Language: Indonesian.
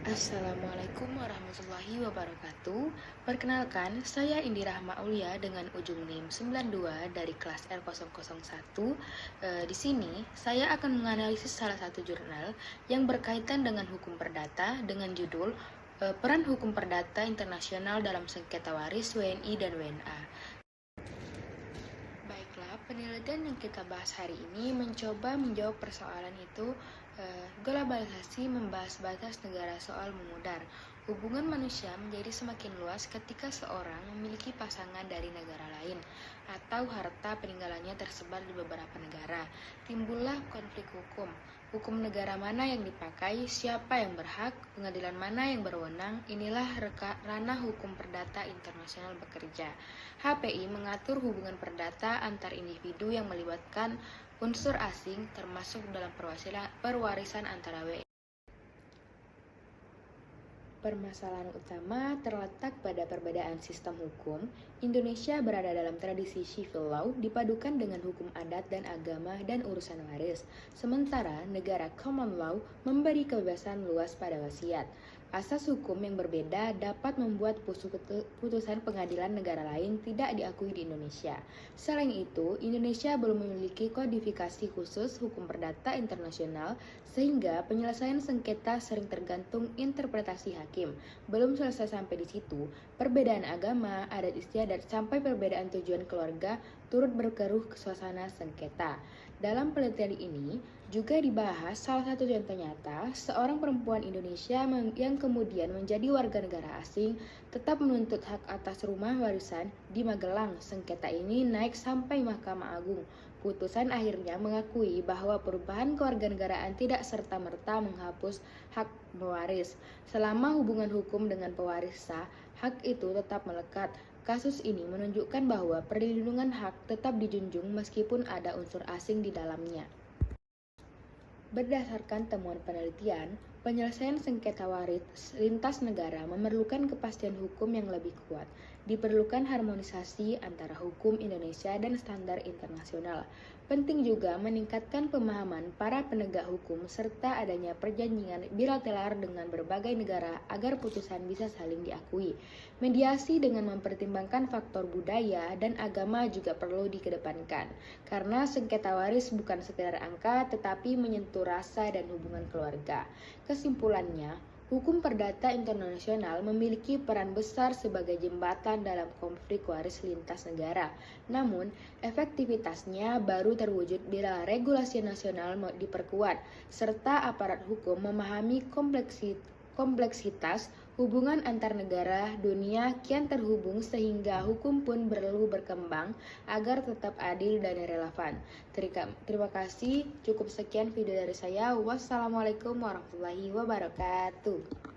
Assalamualaikum warahmatullahi wabarakatuh. Perkenalkan, saya Indi Rahma Aulia dengan ujung NIM 92 dari kelas R001. Di sini, saya akan menganalisis salah satu jurnal yang berkaitan dengan hukum perdata dengan judul Peran Hukum Perdata Internasional dalam Sengketa Waris WNI dan WNA. Baiklah, penelitian yang kita bahas hari ini mencoba menjawab persoalan itu. Globalisasi membahas batas negara soal memudar. Hubungan manusia menjadi semakin luas ketika seorang memiliki pasangan dari negara lain atau harta peninggalannya tersebar di beberapa negara. Timbullah konflik hukum. Hukum negara mana yang dipakai, siapa yang berhak, pengadilan mana yang berwenang, inilah ranah hukum perdata internasional bekerja. HPI mengatur hubungan perdata antar individu yang melibatkan unsur asing termasuk dalam perwarisan antara WNI. Permasalahan utama terletak pada perbedaan sistem hukum. Indonesia berada dalam tradisi civil law dipadukan dengan hukum adat dan agama dan urusan waris. Sementara negara common law memberi kebebasan luas pada wasiat. Asas hukum yang berbeda dapat membuat putusan pengadilan negara lain tidak diakui di Indonesia. Selain itu, Indonesia belum memiliki kodifikasi khusus hukum perdata internasional sehingga penyelesaian sengketa sering tergantung interpretasi hakim. Belum selesai sampai di situ, perbedaan agama, adat istiadat, sampai perbedaan tujuan keluarga turut berkeruh ke suasana sengketa. Dalam penelitian ini juga dibahas salah satu contoh nyata, seorang perempuan Indonesia yang kemudian menjadi warga negara asing tetap menuntut hak atas rumah warisan di Magelang. Sengketa ini naik sampai Mahkamah Agung. Putusan akhirnya mengakui bahwa perubahan kewarganegaraan tidak serta-merta menghapus hak pewaris. Selama hubungan hukum dengan pewaris sah, hak itu tetap melekat. Kasus ini menunjukkan bahwa perlindungan hak tetap dijunjung meskipun ada unsur asing di dalamnya. Berdasarkan temuan penelitian, penyelesaian sengketa waris lintas negara memerlukan kepastian hukum yang lebih kuat. Diperlukan harmonisasi antara hukum Indonesia dan standar internasional. Penting juga meningkatkan pemahaman para penegak hukum serta adanya perjanjian bilateral dengan berbagai negara agar putusan bisa saling diakui. Mediasi dengan mempertimbangkan faktor budaya dan agama juga perlu dikedepankan, karena sengketa waris bukan sekedar angka tetapi menyentuh rasa dan hubungan keluarga. Kesimpulannya, hukum perdata internasional memiliki peran besar sebagai jembatan dalam konflik waris lintas negara. Namun, efektivitasnya baru terwujud bila regulasi nasional diperkuat, serta aparat hukum memahami kompleksitas hubungan antar negara. Dunia kian terhubung sehingga hukum pun perlu berkembang agar tetap adil dan relevan. Terima kasih, cukup sekian video dari saya. Wassalamualaikum warahmatullahi wabarakatuh.